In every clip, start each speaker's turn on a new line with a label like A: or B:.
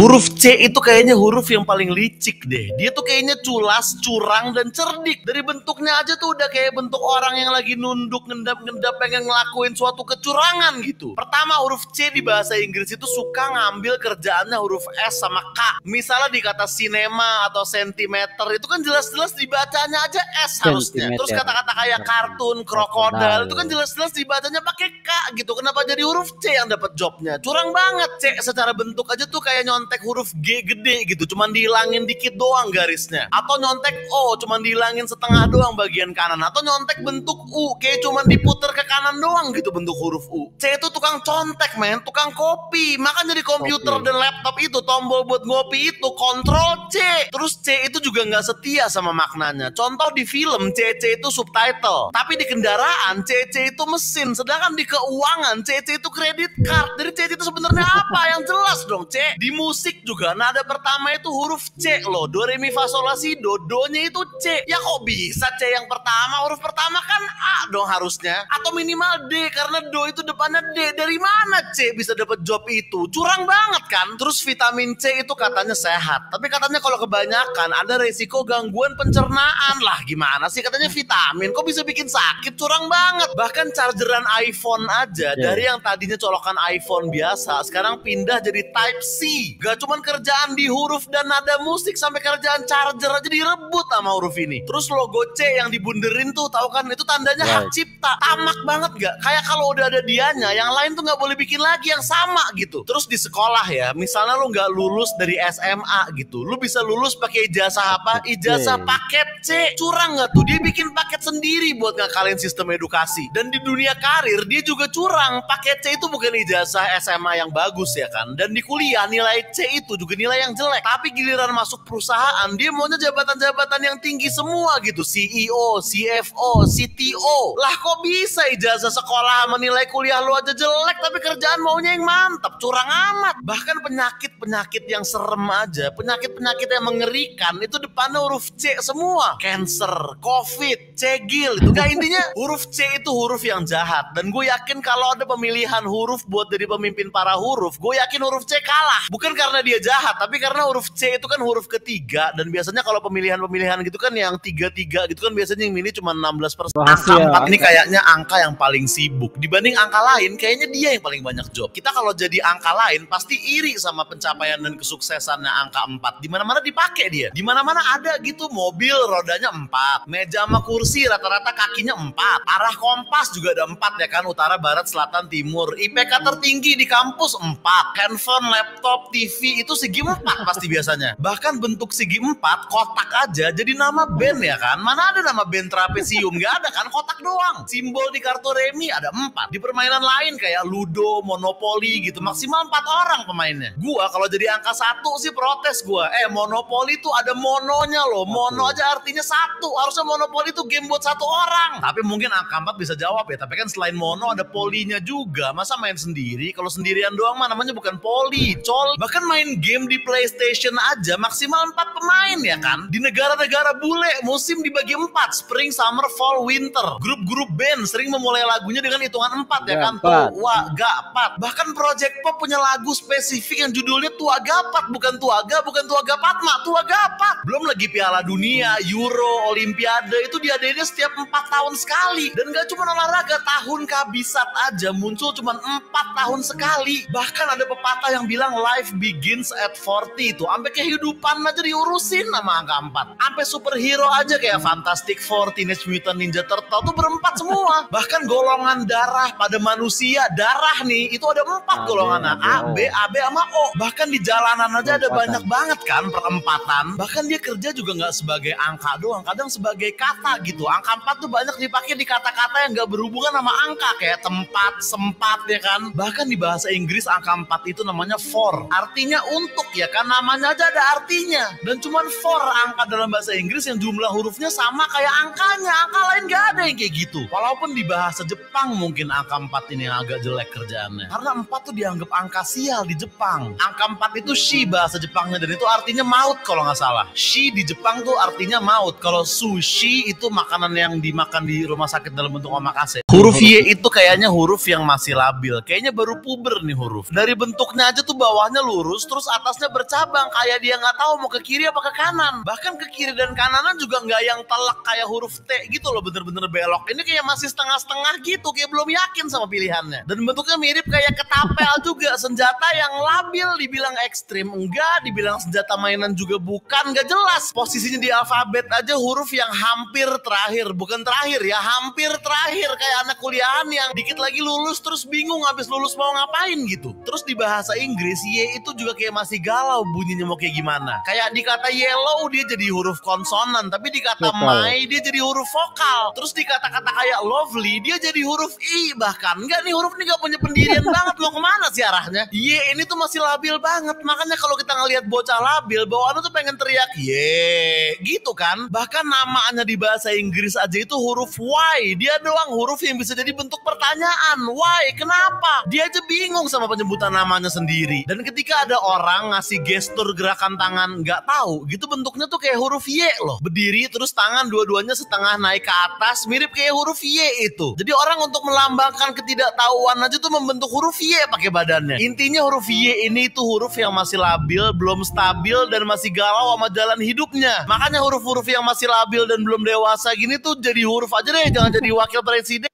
A: Huruf C itu kayaknya huruf yang paling licik deh. Dia tuh kayaknya culas, curang, dan cerdik. Dari bentuknya aja tuh udah kayak bentuk orang yang lagi nunduk, ngendap-ngendap pengen ngelakuin suatu kecurangan gitu. Pertama, huruf C di bahasa Inggris itu suka ngambil kerjaannya huruf S sama K. Misalnya di kata sinema atau sentimeter itu kan jelas-jelas dibacanya aja S harusnya. Terus kata-kata kayak kartun, krokodil itu kan jelas-jelas dibacanya pakai K gitu. Kenapa jadi huruf C yang dapat jobnya? Curang banget. C secara bentuk aja tuh kayak nyontek huruf G gede gitu, cuman dihilangin dikit doang garisnya. Atau nyontek O, cuman dihilangin setengah doang bagian kanan. Atau nyontek bentuk U, kayak cuman diputer ke kanan doang gitu bentuk huruf U. C itu tukang contek men, tukang copy. Makanya di komputer dan laptop itu tombol buat ngopi itu Ctrl C. Terus C itu juga nggak setia sama maknanya. Contoh di film CC itu subtitle, tapi di kendaraan CC itu mesin. Sedangkan di keuangan CC itu credit card. Jadi C itu sebenarnya apa? Yang jelas dong C. Di musik juga nada pertama itu huruf C loh. Do re mi fa sol la si do, do-nya itu C. Ya kok bisa C yang pertama? Huruf pertama kan A dong harusnya, atau minimal D karena do itu depannya D. Dari mana C bisa dapat job itu? Curang banget kan? Terus vitamin C itu katanya sehat, tapi katanya kalau kebanyakan ada resiko gangguan pencernaan. Lah gimana sih katanya vitamin kok bisa bikin sakit? Curang banget. Bahkan chargeran iPhone aja dari yang tadinya colokan iPhone biasa sekarang pindah jadi Type C. Gak cuman kerjaan di huruf dan nada musik, sampai kerjaan charger aja direbut sama huruf ini. Terus logo C yang dibunderin tuh tahu kan, itu tandanya hak cipta. Tamak banget gak? Kayak kalau udah ada dianya, yang lain tuh gak boleh bikin lagi yang sama gitu. Terus di sekolah ya, misalnya lu gak lulus dari SMA gitu, lu bisa lulus pakai ijazah apa? Ijazah paket C. Curang gak tuh? Dia bikin paket sendiri buat ngakalin sistem edukasi. Dan di dunia karir dia juga curang. Paket C itu bukan ijazah SMA yang bagus ya kan. Dan di kuliah nilai C itu juga nilai yang jelek. Tapi giliran masuk perusahaan dia maunya jabatan-jabatan yang tinggi semua gitu. CEO, CFO, CTO. Lah kok bisa ijazah sekolah menilai kuliah lu aja jelek tapi kerjaan maunya yang mantap? Curang amat. Bahkan penyakit-penyakit yang serem aja, penyakit-penyakit yang mengerikan itu depannya huruf C semua. Cancer, COVID, cegil itu. Gak, intinya huruf C itu huruf yang jahat. Dan gue yakin kalau ada pemilihan huruf buat jadi pemimpin para huruf, gue yakin huruf C kalah. Bukan karena dia jahat, tapi karena huruf C itu kan huruf ketiga. Dan biasanya kalau pemilihan-pemilihan gitu kan yang 3-3 gitu kan biasanya yang milih cuma 16%. Angka 4 ini kayaknya angka yang paling sibuk. Dibanding angka lain kayaknya dia yang paling banyak job. Kita kalau jadi angka lain pasti iri sama pencapaian dan kesuksesannya angka 4. Dimana-mana dipakai dia. Dimana-mana ada gitu, mobil rodanya 4, meja sama kursi rata-rata kakinya 4, arah kompas juga ada 4 ya kan, utara, barat, selatan, timur. IPK tertinggi di kampus 4, handphone, laptop, TV itu segi 4 pasti biasanya. Bahkan bentuk segi 4 kotak aja jadi nama band ya kan. Mana ada nama band trapesium? Gak ada kan, kotak doang. Simbol di kartu remi ada 4. Di permainan lain kayak ludo, monopoli gitu maksimal 4 orang pemainnya. Gua kalau jadi angka 1 sih protes gua. Monopoli tuh ada mononya loh. Mono aja artinya 1. Harusnya monopoli tuh game buat 1 orang. Tapi mungkin angka 4 bisa jawab ya. Tapi kan selain mono ada polinya juga. Masa main sendiri? Kalau sendirian doang mah namanya bukan poli, col. Bahkan main game di PlayStation aja maksimal 4 pemain ya kan. Di negara-negara bule musim dibagi 4, spring, summer, fall, winter. Grup-grup band sering memulai lagunya dengan hitungan 4 ya kan. Tua, gapat. Bahkan Project Pop punya lagu spesifik yang judulnya Tua Gapat, bukan Tuaga, bukan Tua Gapatma, Tua Gapat. Belum lagi Piala Dunia, Euro, Olimpiade itu diadainnya setiap 4 tahun sekali. Dan gak cuma olahraga, tahun kabisat aja muncul cuma 4 tahun sekali. Bahkan ada pepatah yang bilang life begins at 40 itu. Sampai kehidupan aja diurusin sama angka 4. Sampai superhero aja kayak Fantastic Four, Teenage Mutant Ninja Turtle tuh berempat semua. Bahkan golongan darah pada manusia, darah nih itu ada 4 golongan, A, B, AB sama O. Bahkan di jalanan aja ada banyak banget kan perempatan. Bahkan dia kerja juga nggak sebagai angka doang, kadang sebagai kata gitu. Angka 4 tuh banyak dipakai di kata-kata yang nggak berhubungan sama angka kayak tempat, sempat ya kan. Bahkan di bahasa Inggris angka 4 itu namanya for, artinya untuk ya kan, namanya aja ada artinya. Dan cuman for angka dalam bahasa Inggris yang jumlah hurufnya sama kayak angkanya. Angka lain gak ada yang kayak gitu. Walaupun di bahasa Jepang mungkin angka 4 ini yang agak jelek kerjaannya, karena 4 tuh dianggap angka sial di Jepang. Angka 4 itu shi bahasa Jepangnya, dan itu artinya maut kalau nggak salah. Shi di Jepang tuh artinya maut. Kalau sushi itu makanan yang dimakan di rumah sakit dalam bentuk omakase. Huruf Y itu kayaknya huruf yang masih labil. Kayaknya baru puber nih huruf. Dari bentuknya aja tuh bawahnya lurus, lurus terus atasnya bercabang kayak dia nggak tahu mau ke kiri apa ke kanan. Bahkan ke kiri dan kananan juga nggak yang telak kayak huruf T gitu loh, bener-bener belok. Ini kayak masih setengah-setengah gitu, kayak belum yakin sama pilihannya. Dan bentuknya mirip kayak ketapel juga, senjata yang labil, dibilang ekstrim enggak, dibilang senjata mainan juga bukan, nggak jelas. Posisinya di alfabet aja huruf yang hampir terakhir, bukan terakhir ya, hampir terakhir, kayak anak kuliahan yang dikit lagi lulus terus bingung habis lulus mau ngapain gitu. Terus di bahasa Inggris Y itu juga kayak masih galau bunyinya mau kayak gimana. Kayak di kata yellow dia jadi huruf konsonan, tapi di kata my dia jadi huruf vokal. Terus di kata-kata kayak lovely dia jadi huruf I bahkan. Enggak nih, huruf ini gak punya pendirian banget, mau kemana sih arahnya? Y ini tuh masih labil banget. Makanya kalau kita ngelihat bocah labil, bawaannya tuh pengen teriak ye gitu kan. Bahkan namanya di bahasa Inggris aja itu huruf Y. Dia doang huruf yang bisa jadi bentuk pertanyaan. Why? Kenapa? Dia aja bingung sama penyebutan namanya sendiri. Dan ketika ada orang ngasih gestur gerakan tangan nggak tahu, gitu bentuknya tuh kayak huruf Y loh. Berdiri terus tangan dua-duanya setengah naik ke atas, mirip kayak huruf Y itu. Jadi orang untuk melambangkan ketidaktahuan aja tuh membentuk huruf Y pakai badannya. Intinya huruf Y ini tuh huruf yang masih labil, belum stabil, dan masih galau sama jalan hidupnya. Makanya huruf-huruf yang masih labil dan belum dewasa gini tuh jadi huruf aja deh, jangan jadi wakil presiden.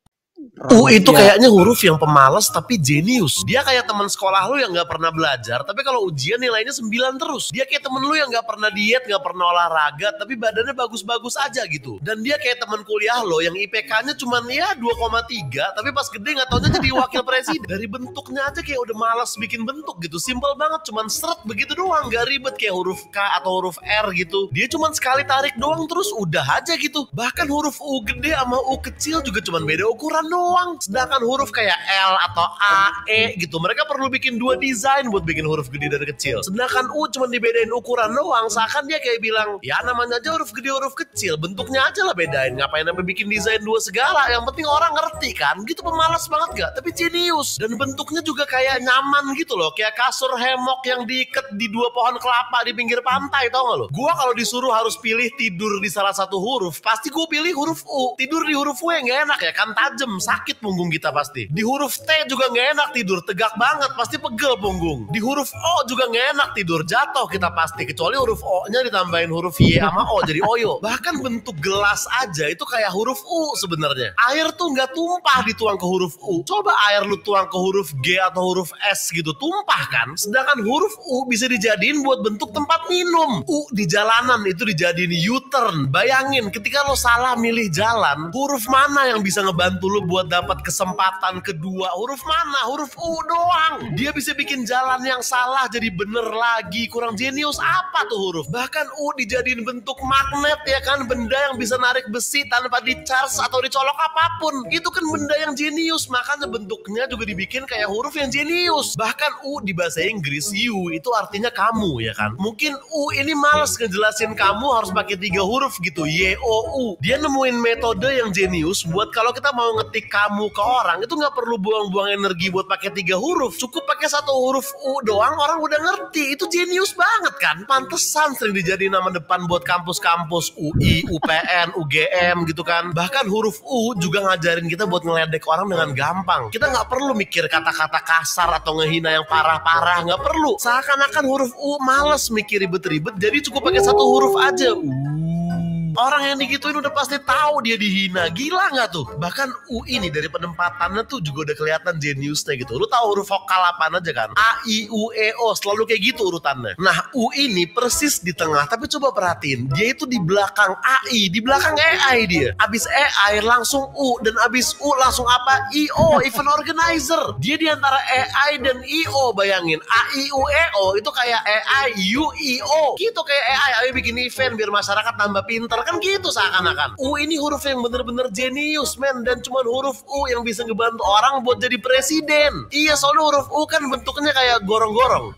A: U itu kayaknya huruf yang pemalas tapi jenius. Dia kayak teman sekolah lu yang gak pernah belajar, tapi kalau ujian nilainya 9 terus. Dia kayak temen lu yang gak pernah diet, gak pernah olahraga, tapi badannya bagus-bagus aja gitu. Dan dia kayak teman kuliah lo yang IPK-nya cuman ya 2,3, tapi pas gede gak taunya jadi wakil presiden. Dari bentuknya aja kayak udah malas bikin bentuk gitu. Simple banget, cuman seret begitu doang, gak ribet kayak huruf K atau huruf R gitu. Dia cuman sekali tarik doang terus udah aja gitu. Bahkan huruf U gede sama U kecil juga cuman beda ukuran doang. Sedangkan huruf kayak L atau A, E gitu, mereka perlu bikin 2 desain buat bikin huruf gede dan kecil. Sedangkan U cuma dibedain ukuran doang, seakan dia kayak bilang, ya namanya aja huruf gede huruf kecil, bentuknya aja lah bedain, ngapain sampai bikin desain 2 segala, yang penting orang ngerti kan. Gitu pemalas banget gak? Tapi jenius. Dan bentuknya juga kayak nyaman gitu loh, kayak kasur hemok yang diikat di 2 pohon kelapa di pinggir pantai, tau gak lo? Gua kalau disuruh harus pilih tidur di salah satu huruf, pasti gue pilih huruf U. Tidur di huruf U yang gak enak ya kan, tajem, sakit punggung kita pasti. Di huruf T juga nggak enak tidur, tegak banget, pasti pegel punggung. Di huruf O juga nggak enak tidur, jatuh kita pasti. Kecuali huruf O-nya ditambahin huruf Y sama O jadi oyo. Bahkan bentuk gelas aja itu kayak huruf U sebenarnya. Air tuh nggak tumpah dituang ke huruf U. Coba air lu tuang ke huruf G atau huruf S gitu, tumpah kan? Sedangkan huruf U bisa dijadiin buat bentuk tempat minum. U di jalanan itu dijadiin U-turn. Bayangin ketika lo salah milih jalan, huruf mana yang bisa ngebantu lo buat dapat kesempatan kedua? Huruf mana? Huruf U doang. Dia bisa bikin jalan yang salah jadi bener lagi. Kurang jenius apa tuh huruf? Bahkan U dijadiin bentuk magnet ya kan, benda yang bisa narik besi tanpa di-charge atau dicolok apapun. Itu kan benda yang jenius, makanya bentuknya juga dibikin kayak huruf yang jenius. Bahkan U di bahasa Inggris, U itu artinya kamu ya kan. Mungkin U ini males ngejelasin kamu harus pakai 3 huruf gitu, Y-O-U. Dia nemuin metode yang jenius buat kalau kita mau ngetik kamu ke orang itu nggak perlu buang-buang energi buat pakai 3 huruf, cukup pakai 1 huruf U doang orang udah ngerti. Itu jenius banget kan. Pantesan sering dijadiin nama depan buat kampus-kampus, UI, UPN, UGM gitu kan. Bahkan huruf U juga ngajarin kita buat ngeledek orang dengan gampang. Kita nggak perlu mikir kata-kata kasar atau ngehina yang parah-parah, nggak perlu. Seakan-akan huruf U males mikir ribet-ribet, jadi cukup pakai 1 huruf aja. Orang yang digituin udah pasti tahu dia dihina. Gila nggak tuh? Bahkan U ini dari penempatannya tuh juga udah kelihatan jeniusnya gitu. Lu tahu huruf vokal apaan aja kan? A, I, U, E, O. Selalu kayak gitu urutannya. Nah, U ini persis di tengah. Tapi coba perhatiin. Dia itu di belakang AI. Di belakang AI dia. Abis AI langsung U. Dan abis U langsung apa? I-O. Event organizer. Dia di antara AI dan I-O. Bayangin. A, I, U, E, O. Itu kayak AI, U, I-O. Gitu kayak AI. Ayo bikin event biar masyarakat tambah pinter. Kan gitu seakan-akan. U ini huruf yang bener-bener jenius men, dan cuma huruf U yang bisa ngebantu orang buat jadi presiden. Iya, soalnya huruf U kan bentuknya kayak gorong-gorong.